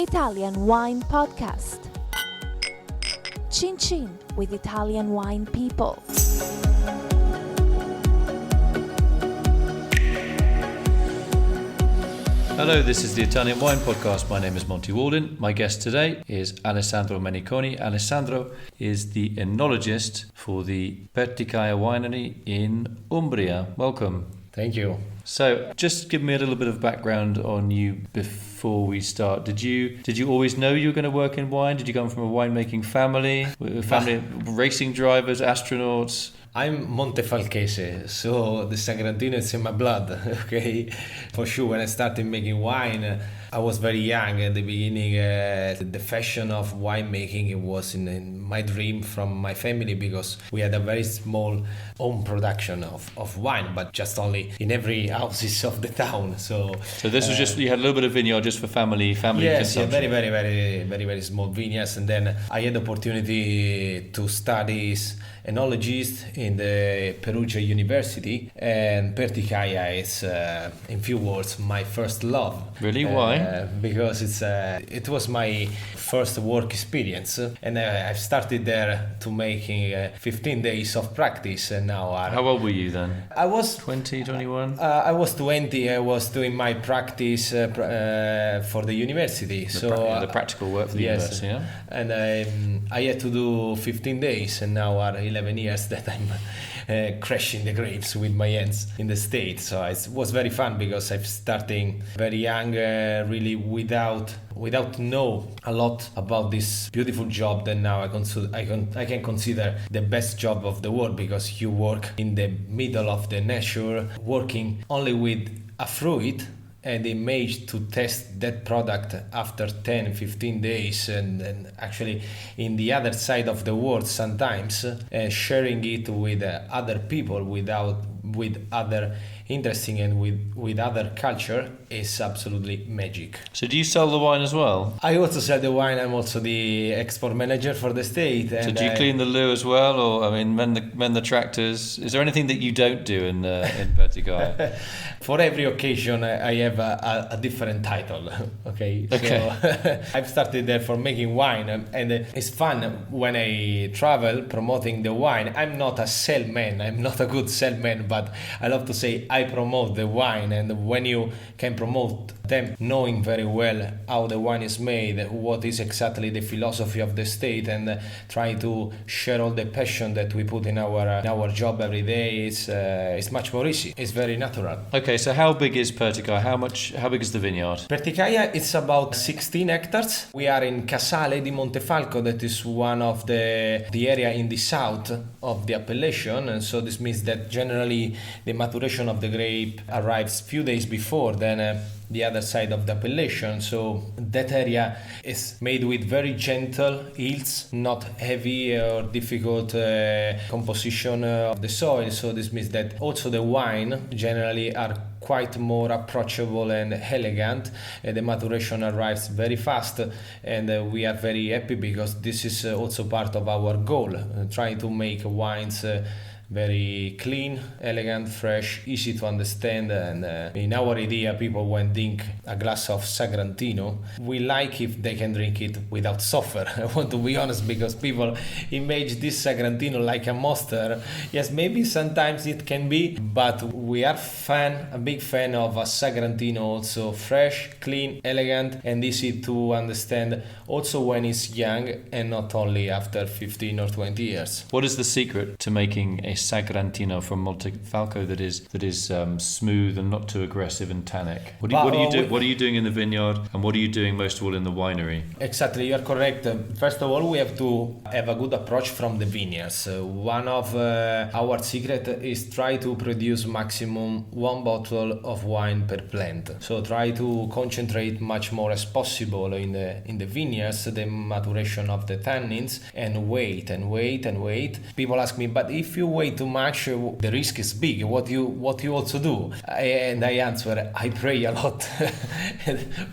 Italian Wine Podcast. Chin Chin with Italian wine people. Hello, this is the Italian Wine Podcast. My name is Monty Waldin. My guest today is Alessandro Meniconi. Alessandro is the enologist for the Perticaia winery in Umbria. Welcome. Thank you. So, just give me a little bit of background on you before we start. Did you always know you were going to work in wine? Did you come from a winemaking family? Family of racing drivers, astronauts? I'm Montefalquese, so the Sagrantino is in my blood, okay? For sure, when I started making wine, I was very young at the beginning. The fashion of winemaking, it was in my dream from my family because we had a very small home production of wine, but just only in every houses of the town. So this was just, you had a little bit of vineyard just for family yes, consumption. Yeah, very small vineyards. And then I had the opportunity to study enologist in the Perugia University, and Perticaia is, in few words, my first love. Really? Why? Because it was my first work experience, and I've started there to making 15 days of practice, and now How old were you then? I was 20, 21? I was 20. I was doing my practice for the university. The practical work for the university, yeah? And I had to do 15 days, and now are 11 years that I'm crushing the grapes with my hands in the States. So it was very fun because I'm starting very young, really without know a lot about this beautiful job that now I can consider the best job of the world, because you work in the middle of the nature, working only with a fruit and image to test that product after 10-15 days, and actually in the other side of the world sometimes, sharing it with other people with other interesting and with other culture is absolutely magic. So do you sell the wine as well? I also sell the wine. I'm also the export manager for the state. So do you clean the loo as well, or mend the tractors? Is there anything that you don't do in Perticaia? For every occasion, I have a different title. Okay. So I've started there for making wine, and it's fun when I travel promoting the wine. I'm not a salesman. I'm not a good salesman, but I love to say I promote the wine, and when you can promote them knowing very well how the wine is made, what is exactly the philosophy of the state, and try to share all the passion that we put in our job every day, it's much more easy. It's very natural. Okay, so how big is Perticaia? How big is the vineyard? Perticaia is about 16 hectares. We are in Casale di Montefalco, that is one of the area in the south of the appellation, and so this means that generally the maturation of the grape arrives few days before than the other side of the appellation. So that area is made with very gentle yields, not heavy or difficult composition of the soil. So this means that also the wine generally are quite more approachable and elegant. The maturation arrives very fast, and we are very happy because this is also part of our goal, trying to make wines very clean, elegant, fresh, easy to understand. And in our idea, people when drink a glass of Sagrantino, we like if they can drink it without suffer. I want to be honest, because people image this Sagrantino like a monster. Yes, maybe sometimes it can be, but we are a big fan of a Sagrantino also fresh, clean, elegant, and easy to understand also when it's young and not only after 15 or 20 years. What is the secret to making a Sagrantino from Montefalco that is smooth and not too aggressive and tannic? What are you doing in the vineyard, and what are you doing most of all in the winery? Exactly, you are correct. First of all, we have to have a good approach from the vineyards. One of our secret is try to produce maximum 1 bottle of wine per plant. So try to concentrate much more as possible in the vineyards the maturation of the tannins, and wait. People ask me, but if you wait way too much, the risk is big. What you also do? And I answer, I pray a lot.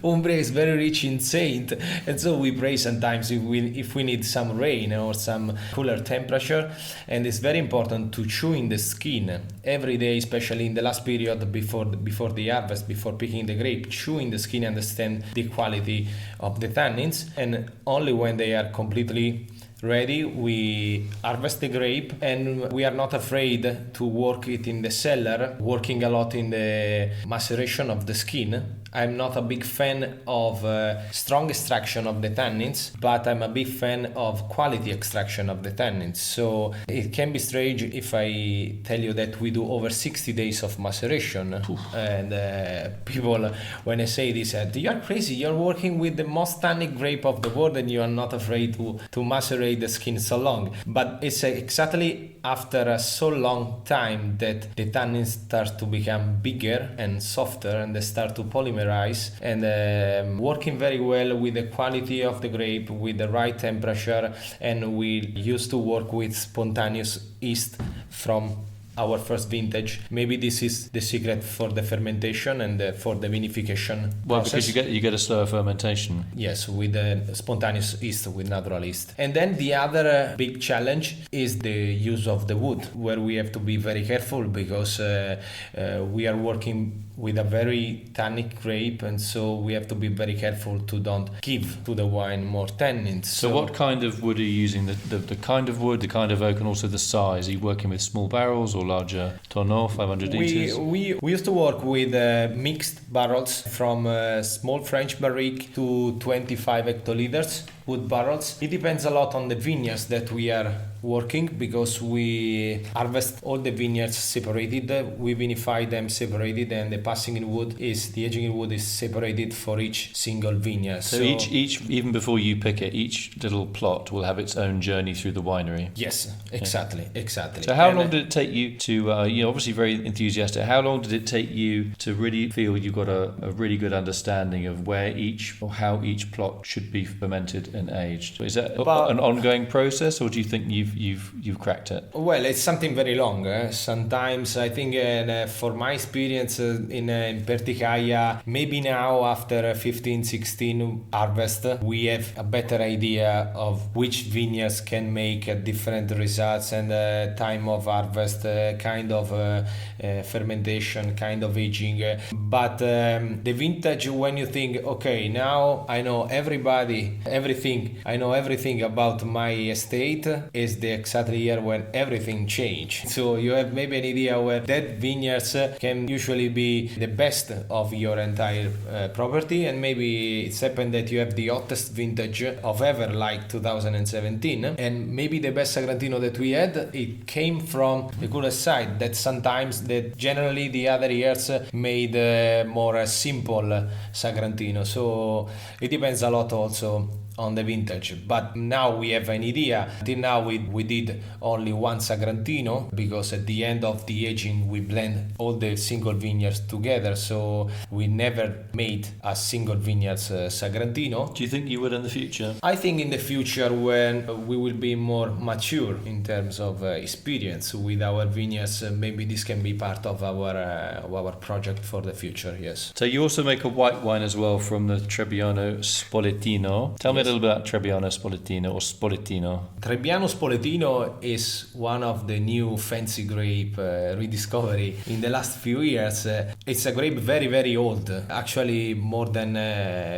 Umbria is very rich in saint, and so we pray sometimes if we need some rain or some cooler temperature. And it's very important to chew in the skin every day, especially in the last period before the harvest, before picking the grape. Chew in the skin, understand the quality of the tannins, and only when they are completely ready, we harvest the grape, and we are not afraid to work it in the cellar, working a lot in the maceration of the skin. I'm not a big fan of strong extraction of the tannins, but I'm a big fan of quality extraction of the tannins. So it can be strange if I tell you that we do over 60 days of maceration. And people, when I say this, you are crazy, you're working with the most tannic grape of the world and you are not afraid to macerate the skin so long. But it's exactly after a so long time that the tannins start to become bigger and softer, and they start to polymerize, and working very well with the quality of the grape, with the right temperature. And we used to work with spontaneous yeast from our first vintage. Maybe this is the secret for the fermentation and for the vinification process. Because you get a slower fermentation. Yes, with the spontaneous yeast, with natural yeast. And then the other big challenge is the use of the wood, where we have to be very careful because we are working with a very tannic grape, and so we have to be very careful to don't give to the wine more tannins. So what kind of wood are you using? The kind of wood, the kind of oak, and also the size? Are you working with small barrels or larger tonneau, 500 litres? We used to work with mixed barrels from small French barrique to 25 hectoliters wood barrels. It depends a lot on the vineyards that we are working, because we harvest all the vineyards separated, we vinify them separated, and the passing in wood the aging in wood is separated for each single vineyard. So each even before you pick it, each little plot will have its own journey through the winery. Yes, exactly. So how long did it take you to, you're obviously very enthusiastic, how long did it take you to really feel you got a really good understanding of how each plot should be fermented and aged? Is that an ongoing process, or do you think you've cracked it? Well, it's something very long. Sometimes I think for my experience in Perticaia, maybe now after 15-16 harvest, we have a better idea of which vineyards can make different results, and time of harvest, kind of fermentation, kind of aging. But the vintage, when you think, okay, now I know everything about my estate, is the exact year when everything changed. So you have maybe an idea where that vineyards can usually be the best of your entire property, and maybe it's happened that you have the hottest vintage of ever, like 2017, and maybe the best Sagrantino that we had, it came from the coolest side, that generally the other years made more simple Sagrantino. So it depends a lot also on the vintage, but now we have an idea. Till now we did only one Sagrantino, because at the end of the aging we blend all the single vineyards together, so we never made a single vineyards Sagrantino. Do you think you would in the future? I think in the future, when we will be more mature in terms of experience with our vineyards, maybe this can be part of our project for the future. Yes. So you also make a white wine as well from the Trebbiano Spoletino. Tell me a little bit about Trebbiano Spoletino or Spoletino. Trebbiano Spoletino is one of the new fancy grape rediscovery in the last few years. It's a grape very, very old, actually more than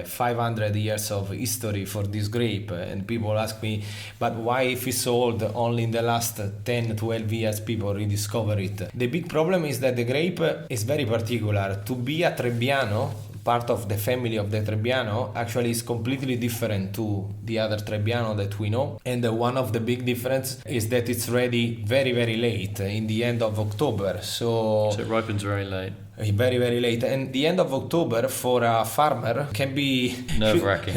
500 years of history for this grape. And people ask me, but why, if it's so old, only in the last 10-12 years people rediscover it? The big problem is that the grape is very particular. To be a Trebbiano, part of the family of the Trebbiano, actually is completely different to the other Trebbiano that we know. And one of the big difference is that it's ready very, very late, in the end of October. So it ripens very late. Very, very late. And the end of October for a farmer can be nerve-wracking.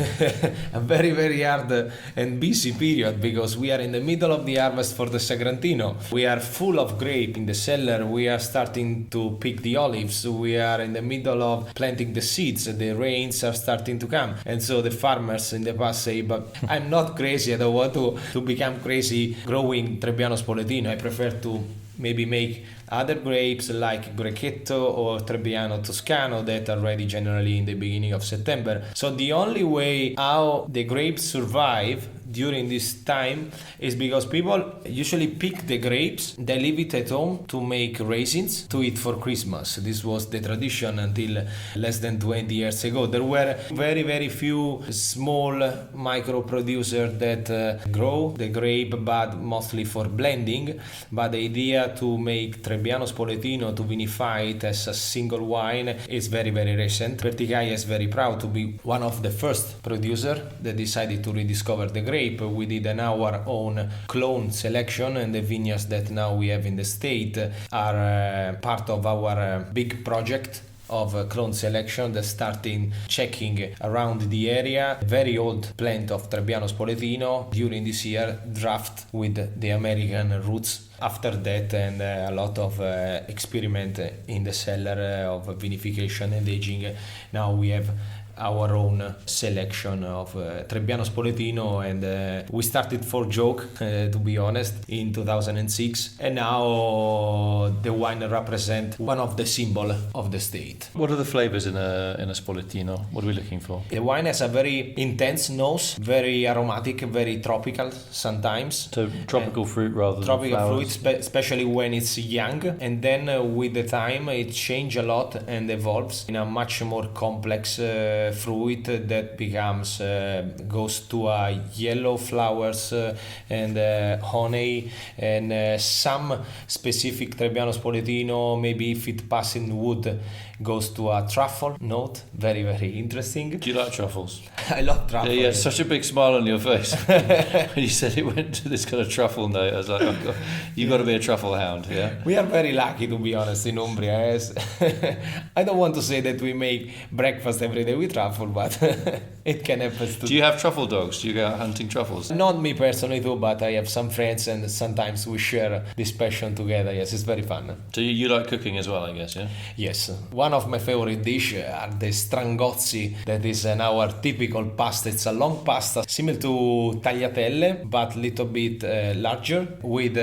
A very, very hard and busy period, because we are in the middle of the harvest for the Sagrantino. We are full of grape in the cellar. We are starting to pick the olives. We are in the middle of planting the seeds. The rains are starting to come. And so the farmers in the past say, but I'm not crazy. I don't want to become crazy growing Trebbiano Spoletino. I prefer to maybe make other grapes like Grechetto or Trebbiano Toscano that are ready generally in the beginning of September. So the only way how the grapes survive during this time is because people usually pick the grapes, they leave it at home to make raisins to eat for Christmas. This was the tradition until less than 20 years ago. There were very few small micro producers that grow the grape, but mostly for blending. But the idea to make Trebbiano Spoletino, to vinify it as a single wine, is very recent. Perticaia is very proud to be one of the first producer that decided to rediscover the grape. We did our own clone selection, and the vineyards that now we have in the state are part of our big project of clone selection that started checking around the area. Very old plant of Trebbiano Spoletino during this year draft with the American roots. After that, and a lot of experiment in the cellar of vinification and aging, now we have our own selection of Trebbiano Spoletino, and we started for joke, to be honest, in 2006, and now the wine represents one of the symbol of the state. What are the flavors in a Spoletino? What are we looking for? The wine has a very intense nose, very aromatic, very tropical sometimes. So tropical fruit rather than tropical flowers. fruit, especially when it's young, and then with the time it changes a lot and evolves in a much more complex fruit that becomes goes to yellow flowers and honey, and some specific Trebbiano Spoletino, maybe if it passes in wood, goes to a truffle note. Very interesting. Do you like truffles? I love truffle. Yeah, such a big smile on your face when you said it went to this kind of truffle note. I was like, oh God, you've got to be a truffle hound, yeah? We are very lucky, to be honest, in Umbria. Yes. I don't want to say that we make breakfast every day with truffle, but it can happen too. Do you have truffle dogs? Do you go out hunting truffles? Not me personally too, but I have some friends, and sometimes we share this passion together. Yes, it's very fun. So you like cooking as well, I guess, yeah? Yes. One of my favorite dishes are the Strangozzi. That is our typical pasta. It's a long pasta similar to tagliatelle, but little bit larger, with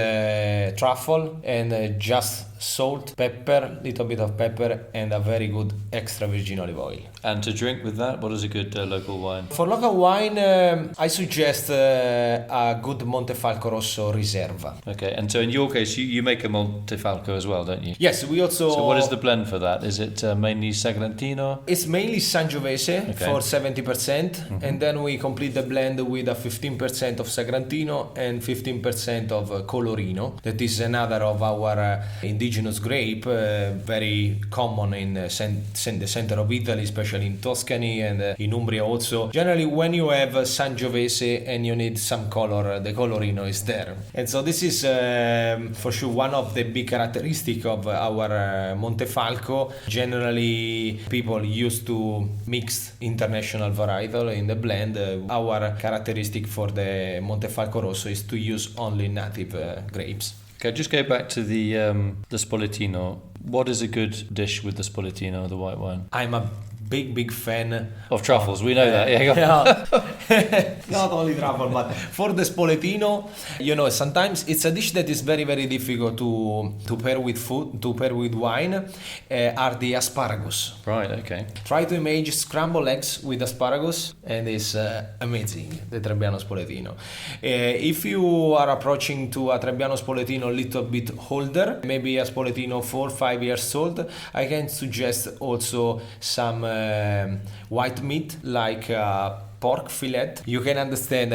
truffle and just salt, pepper, little bit of pepper, and a very good extra virgin olive oil. And to drink with that, what is a good local wine? For local wine, I suggest a good Montefalco Rosso Riserva. Okay, and so in your case, you make a Montefalco as well, don't you? Yes, we also... So what is the blend for that? Is it mainly Sagrantino? It's mainly Sangiovese for 70%, and then we complete the blend with a 15% of Sagrantino and 15% of Colorino. That is another of our indigenous grape, very common in the center of Italy, especially in Tuscany and in Umbria also. Generally, when you have Sangiovese and you need some color, the Colorino is there. And so this is for sure one of the big characteristics of our Montefalco. Generally, people used to mix international varietal in the blend. Our characteristic for the Montefalco Rosso is to use only native grapes. Okay, just go back to the Spoletino. What is a good dish with the Spoletino, the white wine? I'm a big fan of truffles. We know that. Yeah. Not only truffle, but for the Spoletino, sometimes it's a dish that is very difficult to pair with food, to pair with wine. Are the asparagus. Right. Okay. Try to imagine scrambled eggs with asparagus, and it's amazing. The Trebbiano Spoletino. If you are approaching to a Trebbiano Spoletino a little bit older, maybe a Spoletino 4-5 years old, I can suggest also some white meat like pork fillet. You can understand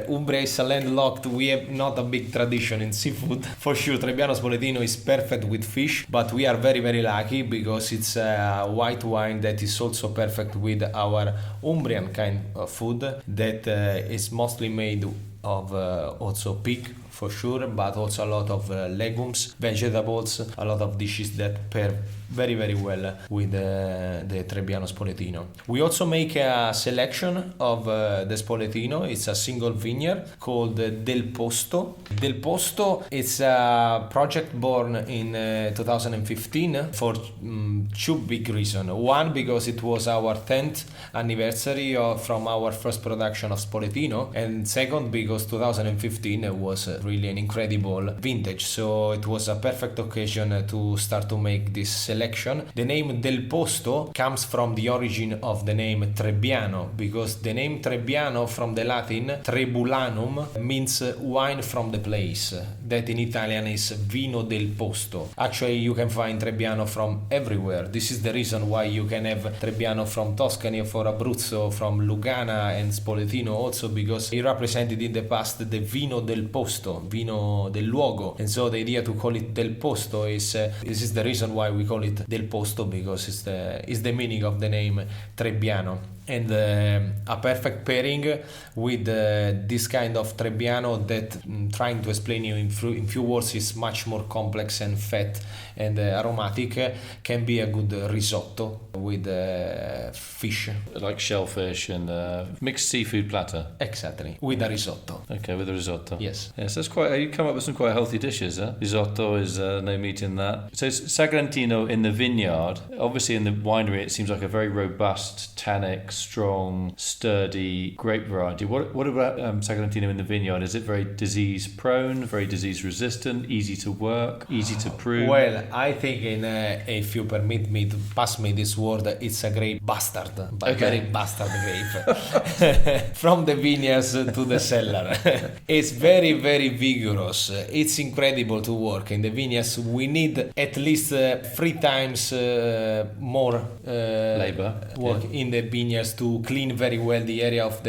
Umbria is landlocked. We have not a big tradition in seafood. For sure, Trebbiano Spoletino is perfect with fish, but we are very lucky because it's a white wine that is also perfect with our Umbrian kind of food that is mostly made of also pig, for sure, but also a lot of legumes, vegetables, a lot of dishes that pair very well with the Trebbiano Spoletino. We also make a selection of the Spoletino. It's a single vineyard called Del Posto. Del Posto is a project born in 2015 for two big reasons. One, because it was our 10th anniversary from our first production of Spoletino, and second, because 2015 was really an incredible vintage. So it was a perfect occasion to start to make this selection. The name Del Posto comes from the origin of the name Trebbiano, because the name Trebbiano from the Latin Trebulanum means wine from the place. That in Italian is vino del posto. Actually, you can find Trebbiano from everywhere. This is the reason why you can have Trebbiano from Tuscany, for Abruzzo, from Lugana and Spoletino also, because he represented in the past the vino del posto, vino del luogo. And so the idea to call it del posto is this is the reason why we call it del posto, because it's the meaning of the name Trebbiano. And a perfect pairing with this kind of Trebbiano that, trying to explain you in few words, is much more complex and fat and aromatic, can be a good risotto with fish. Like shellfish and mixed seafood platter. Exactly, with a risotto. Okay, with a risotto. Yes. Yes, that's quite. You come up with some quite healthy dishes, huh? Risotto is no meat in that. So Sagrantino in the vineyard. Obviously, in the winery, it seems like a very robust, tannic, strong, sturdy grape variety. What about Sagrantino in the vineyard? Is it very disease prone, very disease resistant, easy to work, easy to prune? Well, I think if you permit me to pass me this word, it's a grape bastard, but very bastard grape. From the vineyards to the cellar. It's very, very vigorous. It's incredible to work in the vineyards. We need at least 3 times more labor work in the vineyards to clean very well the area of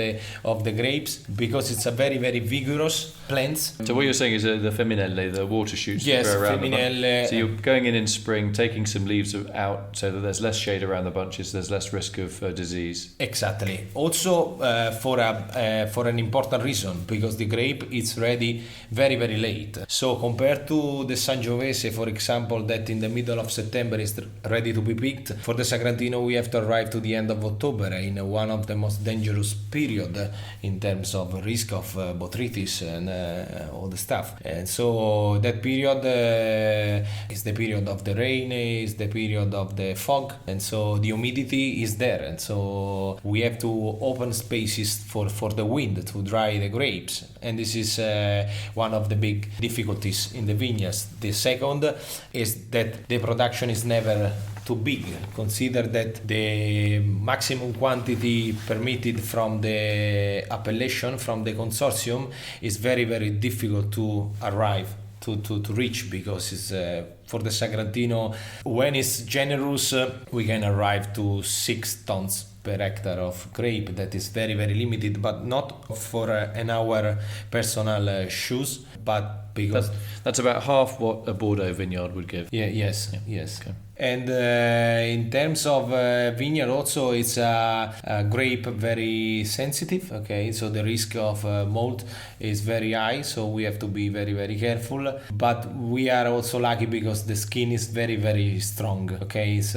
the grapes, because it's a very, very vigorous plants. So what you're saying is the feminelle, the water shoots Yes, that grow around feminelle. So you're going in spring, taking some leaves out so that there's less shade around the bunches, there's less risk of disease. Exactly. Also for an important reason, because the grape is ready very, very late. So compared to the Sangiovese, for example, that in the middle of September is ready to be picked, for the Sagrantino we have to arrive to the end of October, in one of the most dangerous period in terms of risk of botrytis and all the stuff. And so that period is the period of the rain, is the period of the fog, and so the humidity is there, and so we have to open spaces for the wind to dry the grapes, and this is one of the big difficulties in the vineyards. The second is that the production is never too big. Consider that the maximum quantity permitted from the appellation, from the consortium, is very, very difficult to arrive to reach, because it's for the Sagrantino, when it's generous, we can arrive to 6 tons per hectare of grape. That is very, very limited, but not for our personal shoes, but because that's about half what a Bordeaux vineyard would give. Yes. Okay. And in terms of vineyard also, it's a grape very sensitive, okay, so the risk of mold is very high, so we have to be very, very careful, but we are also lucky because the skin is very, very strong, okay. It's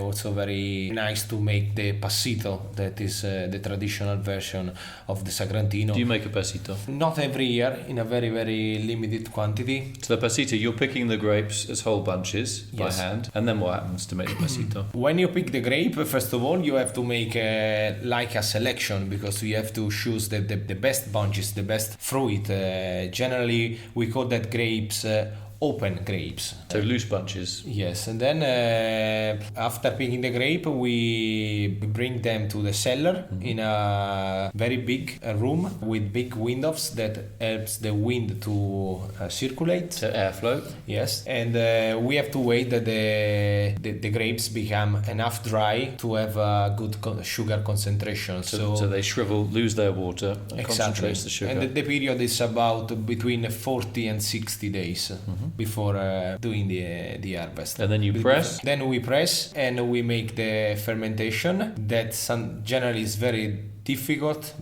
also very nice to make the Passito, that is the traditional version of the Sagrantino. Do you make a Passito? Not every year, in a very, very limited quantity. So the Passito, you're picking the grapes as whole bunches by hand, and then what happens to make the Passito? When you pick the grape, first of all, you have to make like a selection, because you have to choose the best bunches, the best fruit. Generally, we call that grapes open grapes. So loose bunches. Yes, and then after picking the grape, we bring them to the cellar in a very big room with big windows that helps the wind to circulate. To airflow. Yes, and we have to wait that the grapes become enough dry to have a good sugar concentration. So they shrivel, lose their water, and concentrates the sugar. And the period is about between 40 and 60 days before doing the harvest. And then you press? Then we press and we make the fermentation. That generally is very difficult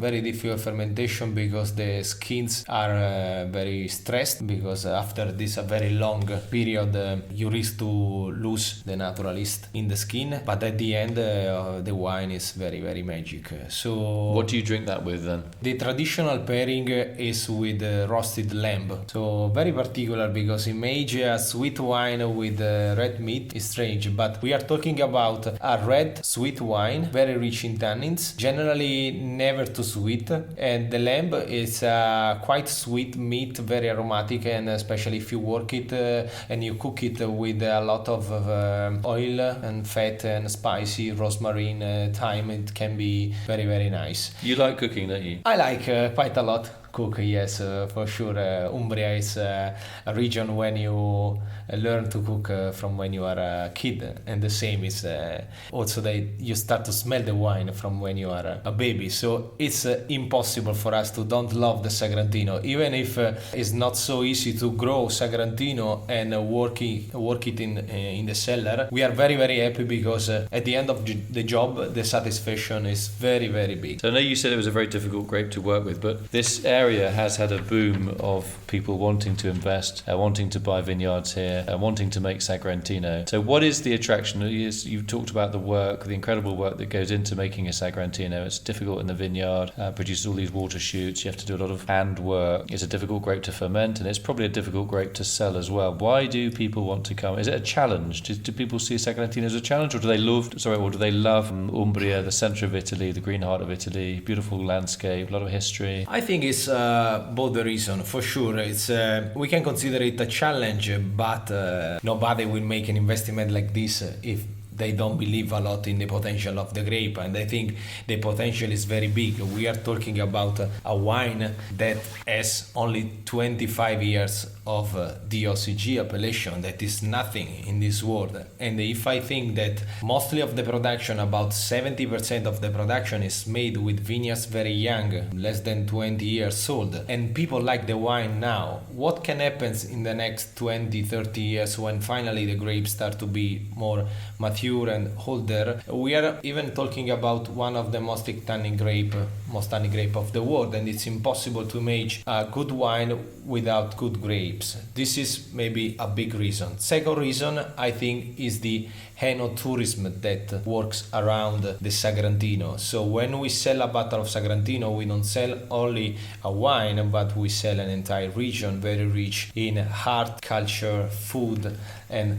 fermentation, because the skins are very stressed, because after this a very long period you risk to lose the natural yeast in the skin, but at the end the wine is very, very magic. So what do you drink that with then? The traditional pairing is with roasted lamb, so very particular, because image a sweet wine with red meat is strange, but we are talking about a red sweet wine, very rich in tannins, generally never too sweet, and the lamb is quite sweet meat, very aromatic, and especially if you work it and you cook it with a lot of oil and fat and spicy rosemary, thyme, it can be very, very nice. You like cooking, don't you? I like quite a lot cook, yes, for sure. Umbria is a region when you learn to cook from when you are a kid, and the same is also that you start to smell the wine from when you are a baby. So it's impossible for us to don't love the Sagrantino, even if it's not so easy to grow Sagrantino and work it in the cellar. We are very, very happy because at the end of the job, the satisfaction is very, very big. So I know you said it was a very difficult grape to work with, but this area has had a boom of people wanting to invest, wanting to buy vineyards here, wanting to make Sagrantino. So what is the attraction? You talked about the work, the incredible work that goes into making a Sagrantino. It's difficult in the vineyard, produces all these water shoots, you have to do a lot of hand work. It's a difficult grape to ferment, and it's probably a difficult grape to sell as well. Why do people want to come? Is it a challenge? Do people see Sagrantino as a challenge, or do they love Umbria, the centre of Italy, the green heart of Italy, beautiful landscape, a lot of history? I think it's both the reason, for sure. It's we can consider it a challenge, but nobody will make an investment like this if they don't believe a lot in the potential of the grape, and I think the potential is very big. We are talking about a wine that has only 25 years of DOCG appellation. That is nothing in this world. And if I think that mostly of the production, about 70% of the production is made with vineyards very young, less than 20 years old, and people like the wine now, what can happen in the next 20-30 years when finally the grapes start to be more mature and older? We are even talking about one of the most tannic grape of the world, and it's impossible to make a good wine without good grapes. This is maybe a big reason. Second reason, I think, is the enoturism that works around the Sagrantino. So when we sell a bottle of Sagrantino, we don't sell only a wine, but we sell an entire region very rich in art, culture, food, and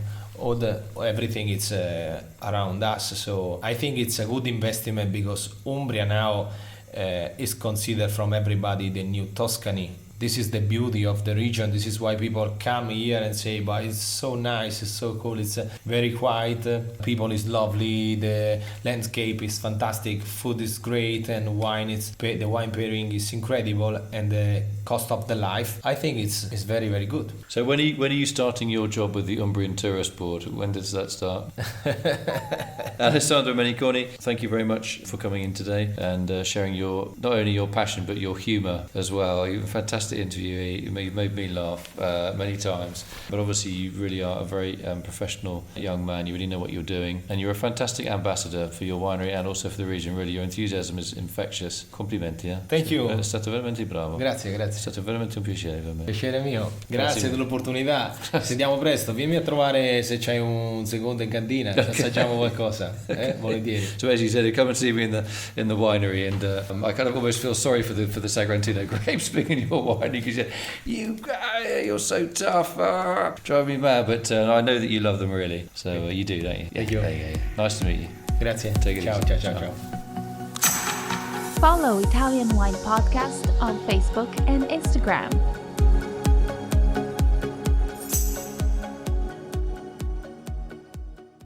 everything is around us. So I think it's a good investment because Umbria now is considered from everybody the new Tuscany. This is the beauty of the region. This is why people come here and say, but it's so nice, it's so cool, it's very quiet, people is lovely, the landscape is fantastic, food is great, and the wine pairing is incredible, and the cost of the life, I think it's very, very good. So when are you starting your job with the Umbrian Tourist Board? When does that start? Alessandro Meniconi, thank you very much for coming in today and sharing not only your passion but your humour as well. You're a fantastic interviewee. You made me laugh many times, but obviously you really are a very professional young man. You really know what you're doing, and you're a fantastic ambassador for your winery and also for the region. Really, your enthusiasm is infectious. Complimenti. Thank you. È stato veramente bravo. Grazie. È stato veramente un piacere per me. Piacere mio. Grazie dell'opportunità. Ci vediamo presto. Vieni a trovare se c'hai un secondo in cantina. Ci assaggiamo qualcosa. Volentieri. So as you said, come and see me in the winery, and I kind of almost feel sorry for the Sagrantino grapes being in your winery because you're so tough, drive me mad. But I know that you love them really. So you do, don't you? Thank you. Yeah. Nice to meet you. Grazie. Take it easy. Ciao. Follow Italian Wine Podcast on Facebook and Instagram.